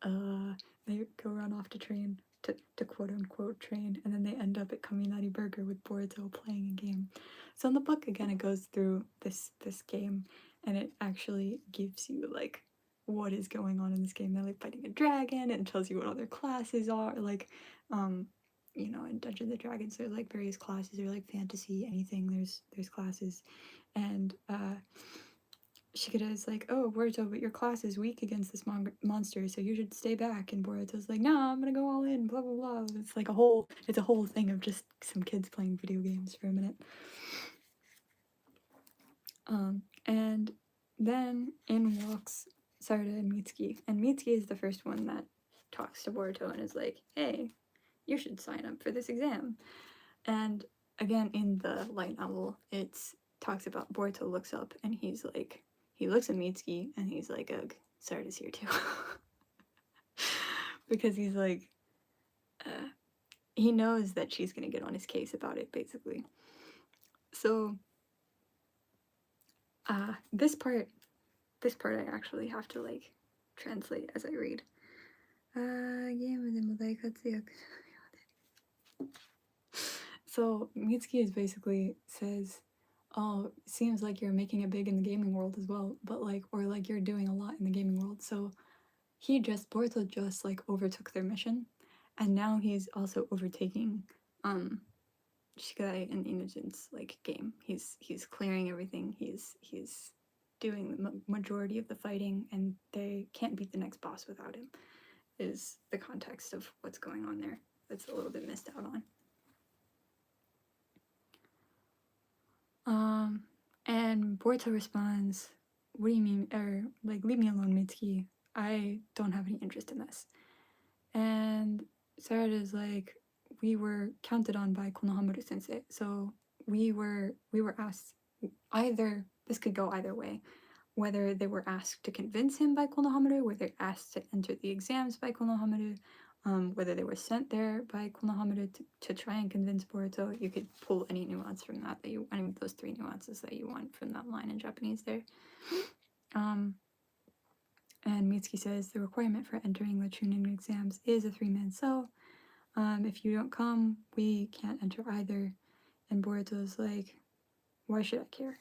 they go run off to train, to quote unquote train, and then they end up at Kaminari Burger with Boruto playing a game. So in the book, again, it goes through this game, and it actually gives you like what is going on in this game. They're like fighting a dragon, and it tells you what other classes are. Like, you know, in Dungeons and Dragons, there are like various classes, or like fantasy, anything. There's classes, and Shikida is like, oh, Boruto, but your class is weak against this monster, so you should stay back. And Boruto's like, no, I'm gonna go all in, blah blah blah. It's like it's a whole thing of just some kids playing video games for a minute. And then in walks Sarada and Mitsuki, and Mitsuki is the first one that talks to Boruto and is like, hey, you should sign up for this exam. And again, in the light novel, it talks about Boruto looks up and he's like, he looks at Mitsuki and he's like, ugh, Sarada's here too. Because he's like, he knows that she's gonna get on his case about it, basically. So, this part I actually have to like translate as I read. So Mitsuki is basically says, oh, seems like you're making it big in the gaming world as well, but like, or like you're doing a lot in the gaming world. So Boruto just like overtook their mission, and now he's also overtaking Shikai and Inojin's like game. He's clearing everything. He's doing the majority of the fighting, and they can't beat the next boss without him. Is the context of what's going on there. That's a little bit missed out on. And Boruto responds, what do you mean? Or like, leave me alone, Mitsuki. I don't have any interest in this. And Sarada is like, we were counted on by Konoha Sensei. So we were asked either, this could go either way. Whether they were asked to convince him by Konohamaru, whether asked to enter the exams by Konohamaru, whether they were sent there by Konohamaru to try and convince Boruto. You could pull any nuance from that any of those three nuances that you want from that line in Japanese there. And Mitsuki says the requirement for entering the Chunin exams is a 3-man cell. If you don't come, we can't enter either. And Boruto's like, why should I care?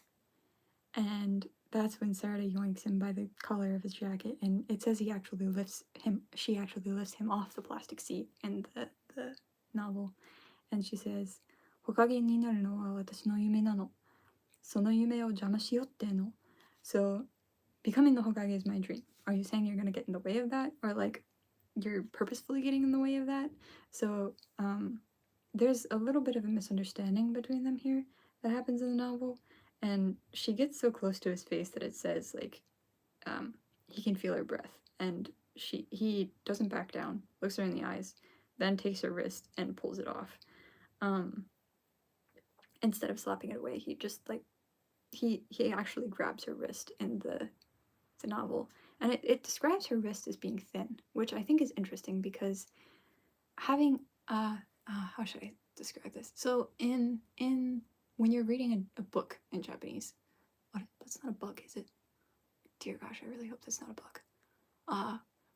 And that's when Sarada yoinks him by the collar of his jacket, and it says she actually lifts him off the plastic seat in the novel. And she says, Hokage ni naru no wa watashi no yume nano. Sono yume o jama shiyotte no. So, becoming the Hokage is my dream. Are you saying you're gonna get in the way of that? Or like, you're purposefully getting in the way of that? So, there's a little bit of a misunderstanding between them here that happens in the novel. And she gets so close to his face that it says like, he can feel her breath, and he doesn't back down, looks her in the eyes, then takes her wrist and pulls it off. Instead of slapping it away, he just like he actually grabs her wrist in the novel, and it describes her wrist as being thin, which I think is interesting because having how should I describe this? So in when you're reading a book in Japanese, what? That's not a bug, is it? Dear gosh, I really hope that's not a bug.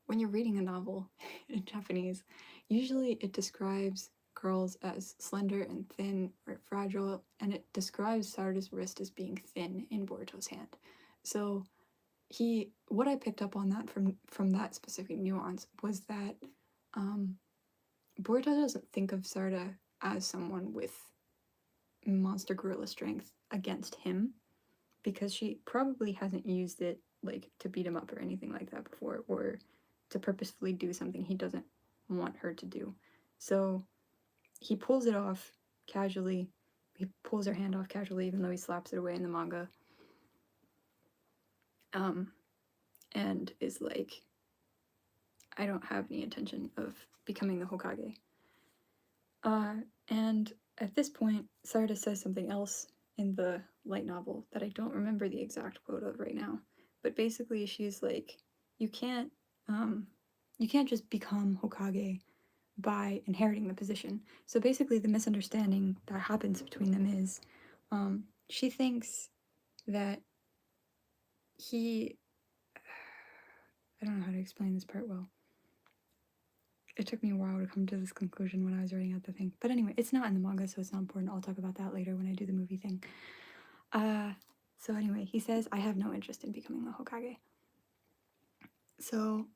When you're reading a novel in Japanese, usually it describes girls as slender and thin or fragile, and it describes Sarada's wrist as being thin in Boruto's hand. So what I picked up on that from that specific nuance was that Boruto doesn't think of Sarada as someone with monster gorilla strength against him, because she probably hasn't used it like to beat him up or anything like that before, or to purposefully do something he doesn't want her to do. So he pulls it off casually. He pulls her hand off casually, even though he slaps it away in the manga. And is like, I don't have any intention of becoming the Hokage. And at this point, Sarada says something else in the light novel that I don't remember the exact quote of right now. But basically, she's like, you can't just become Hokage by inheriting the position. So basically, the misunderstanding that happens between them is, she thinks that I don't know how to explain this part well. It took me a while to come to this conclusion when I was writing out the thing. But anyway, it's not in the manga, so it's not important. I'll talk about that later when I do the movie thing. So anyway, he says, I have no interest in becoming the Hokage. So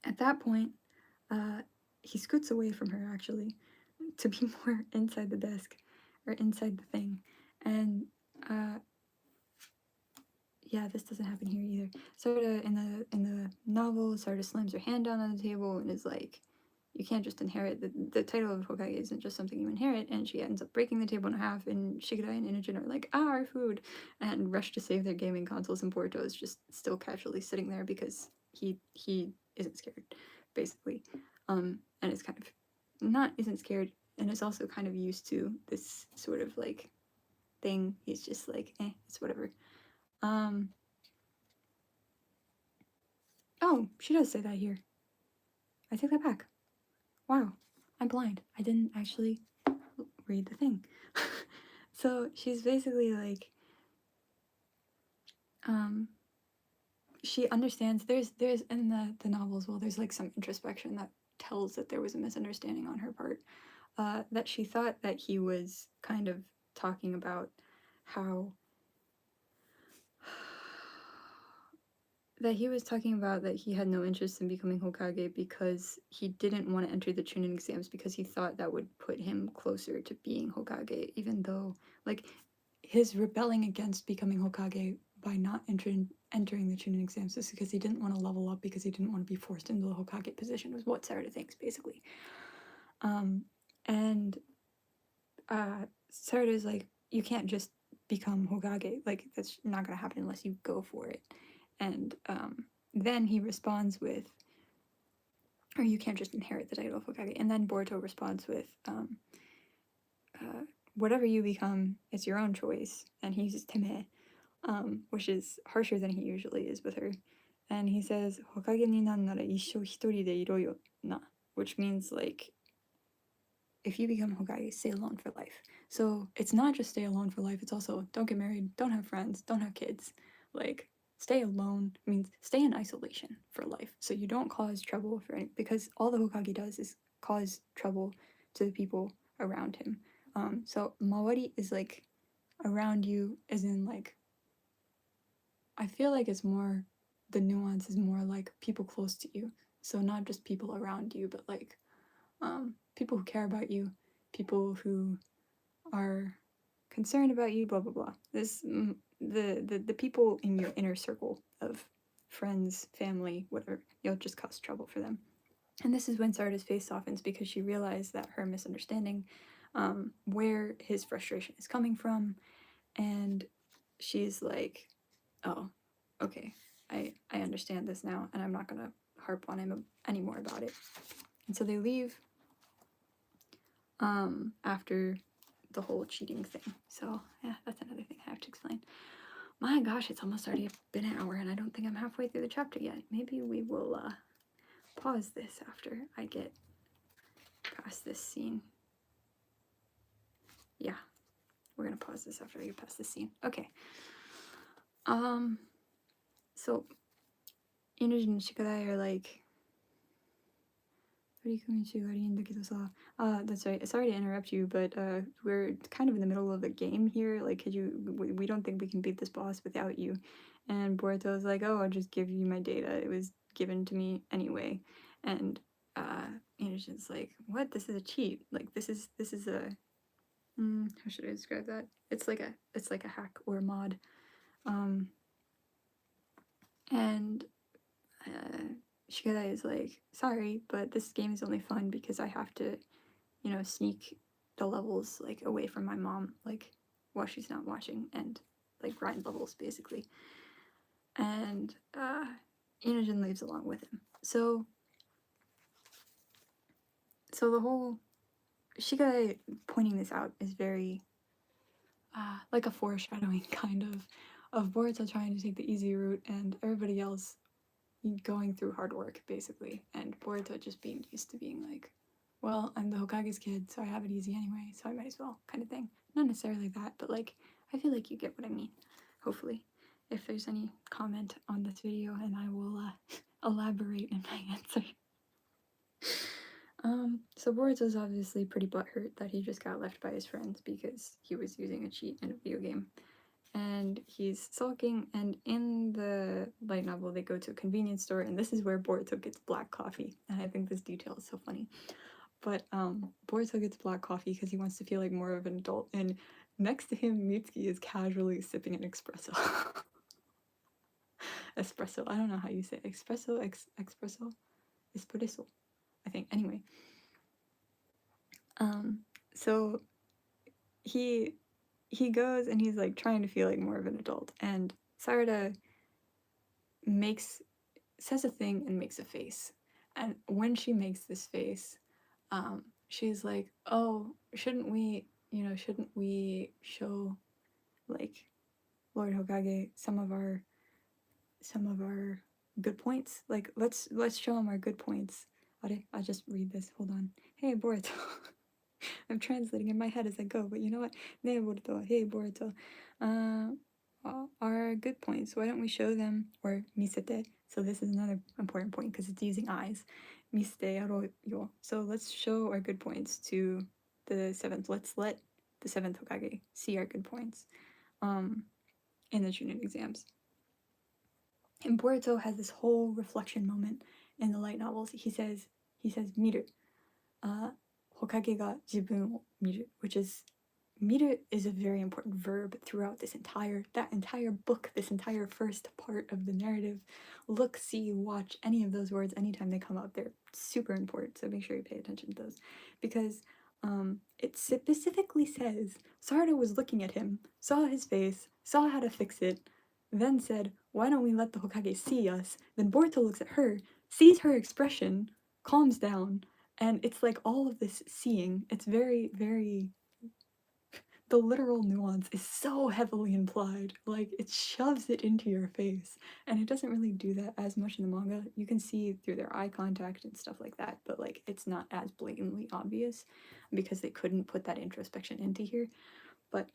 at that point, he scoots away from her, actually, to be more inside the desk, or inside the thing. And yeah, this doesn't happen here either. Sarada, in the novel, Sarada slams her hand down on the table and is like, you can't just inherit. The title of Hokage isn't just something you inherit. And she ends up breaking the table in half, and Shikadai and InoCho are like, our food, and rush to save their gaming consoles, and Boruto is just still casually sitting there because he isn't scared, basically. And is kind of isn't scared, and is also kind of used to this sort of like thing. He's just like, it's whatever. Oh, she does say that here. I take that back. Wow, I'm blind. I didn't actually read the thing. So she's basically like, she understands there's in the novel as well, there's like some introspection that tells that there was a misunderstanding on her part, that she thought that he was kind of talking about how that he had no interest in becoming Hokage because he didn't want to enter the Chunin exams because he thought that would put him closer to being Hokage, even though, like, his rebelling against becoming Hokage by not entering the Chunin exams is because he didn't want to level up, because he didn't want to be forced into the Hokage position, was what Sarada thinks, basically. And Sarada's like, you can't just become Hokage, like, that's not gonna happen unless you go for it. And then he responds with, or you can't just inherit the title of Hokage. And then Boruto responds with, whatever you become, it's your own choice. And he uses teme, which is harsher than he usually is with her. And he says, Hokage ni nan nara issho hitori de iro yo na, which means like, if you become Hokage, stay alone for life. So it's not just stay alone for life, it's also don't get married, don't have friends, don't have kids. Like, stay alone means stay in isolation for life. So you don't cause trouble for any, because all the Hokage does is cause trouble to the people around him. So Mawari is like around you, as in like, I feel like it's more, the nuance is more like people close to you. So not just people around you, but like people who care about you, people who are concerned about you, blah blah blah. This the people in your inner circle of friends, family, whatever, you'll just cause trouble for them. And this is when Sarada's face softens, because she realized that her misunderstanding, where his frustration is coming from, and she's like, oh, okay, I understand this now, and I'm not gonna harp on him anymore about it. And so they leave after the whole cheating thing. So yeah, that's another thing I have to explain. My gosh, it's almost already been an hour, and I don't think I'm halfway through the chapter yet. Maybe we will pause this after I get past this scene. Yeah, we're gonna pause this after I get past this scene. Okay. So InoCho and Shikadai are like, that's right. Sorry to interrupt you, but we're kind of in the middle of a game here. Like, we don't think we can beat this boss without you. And Boruto's like, oh, I'll just give you my data. It was given to me anyway. And InoCho's like, what? This is a cheat. Like, this is a, how should I describe that? It's like a hack or a mod. And Shikadai is like, sorry, but this game is only fun because I have to, sneak the levels like away from my mom, like while she's not watching, and like grind levels basically. And InoCho leaves along with him. So the whole Shikadai pointing this out is very like a foreshadowing kind of Boruto trying to take the easy route and everybody else going through hard work, basically, and Boruto just being used to being like, well, I'm the Hokage's kid, so I have it easy anyway, so I might as well, kind of thing. Not necessarily that, but like, I feel like you get what I mean, hopefully. If there's any comment on this video, and I will elaborate in my answer. So Boruto's obviously pretty butthurt that he just got left by his friends because he was using a cheat in a video game. and he's sulking, and in the light novel they go to a convenience store, and this is where Boruto gets black coffee, and I think this detail is so funny. But Boruto gets black coffee because he wants to feel like more of an adult, and next to him Mitsuki is casually sipping an espresso. Espresso, I don't know how you say it. Espresso, espresso, I think. Anyway, so he goes and he's like trying to feel like more of an adult, and Sarada says a thing and makes a face, and when she makes this face, she's like, oh, shouldn't we show like Lord Hokage some of our good points, like let's show him our good points. I'll just read this, hold on. Hey Boruto. I'm translating in my head as I go, but you know what? Ne Boruto, hey Boruto. Our good points, why don't we show them, or misete, so this is another important point because it's using eyes. Misete yaro yo. So let's show our good points to the 7th. Let's let the 7th Hokage see our good points in the Chunin exams. And Boruto has this whole reflection moment in the light novels. He says, miru. Hokage ga jibun o miru, which is, miru is a very important verb throughout this entire book, this entire first part of the narrative. Look, see, watch, any of those words, anytime they come up, they're super important, so make sure you pay attention to those. Because it specifically says, Sarada was looking at him, saw his face, saw how to fix it, then said, why don't we let the Hokage see us? Then Boruto looks at her, sees her expression, calms down, and it's like all of this seeing. It's very, very... The literal nuance is so heavily implied. Like, it shoves it into your face. And it doesn't really do that as much in the manga. You can see through their eye contact and stuff like that, but like, it's not as blatantly obvious because they couldn't put that introspection into here. But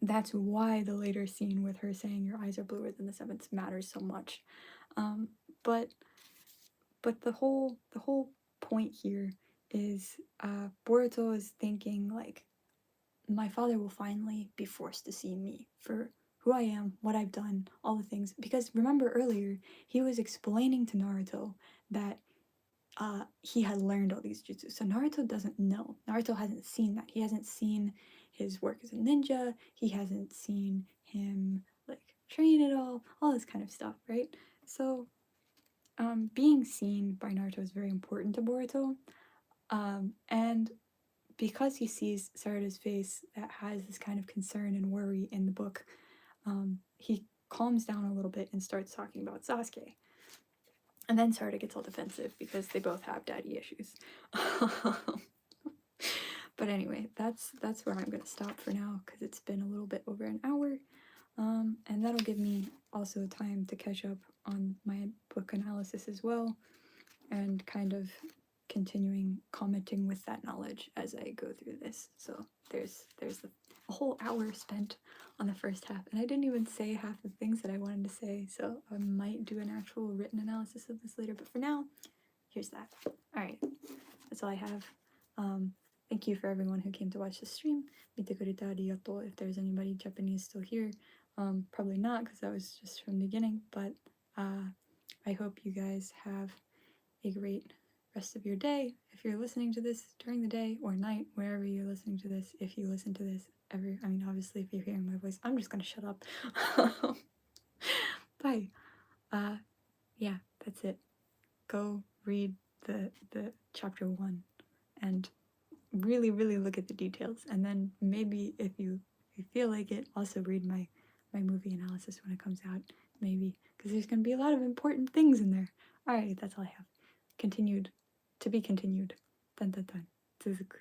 that's why the later scene with her saying your eyes are bluer than the 7th matters so much. But the whole point here is Boruto is thinking like, my father will finally be forced to see me for who I am, what I've done, all the things. Because remember earlier, he was explaining to Naruto that he had learned all these jutsu. So Naruto doesn't know. Naruto hasn't seen that. He hasn't seen his work as a ninja. He hasn't seen him like train at all this kind of stuff, right? So being seen by Naruto is very important to Boruto. And because he sees Sarada's face that has this kind of concern and worry in the book, he calms down a little bit and starts talking about Sasuke. And then Sarada gets all defensive because they both have daddy issues. But anyway, that's where I'm going to stop for now because it's been a little bit over an hour. And that'll give me also time to catch up on my book analysis as well, and kind of continuing commenting with that knowledge as I go through this. So there's a whole hour spent on the first half, and I didn't even say half the things that I wanted to say, so I might do an actual written analysis of this later, but for now, here's that. Alright, that's all I have. Thank you for everyone who came to watch the stream. Mite kureta arigato. If there's anybody Japanese still here, probably not because that was just from the beginning, but I hope you guys have a great rest of your day. If you're listening to this during the day or night, wherever you're listening to this, if you listen to this ever, I mean, obviously, if you're hearing my voice, I'm just gonna shut up. Bye. Yeah, that's it. Go read the chapter 1 and really, really look at the details, and then maybe if you feel like it, also read my movie analysis when it comes out, maybe, because there's gonna be a lot of important things in there. Alright, that's all I have. Continued. To be continued. Dun dun dun. Tsuzuku.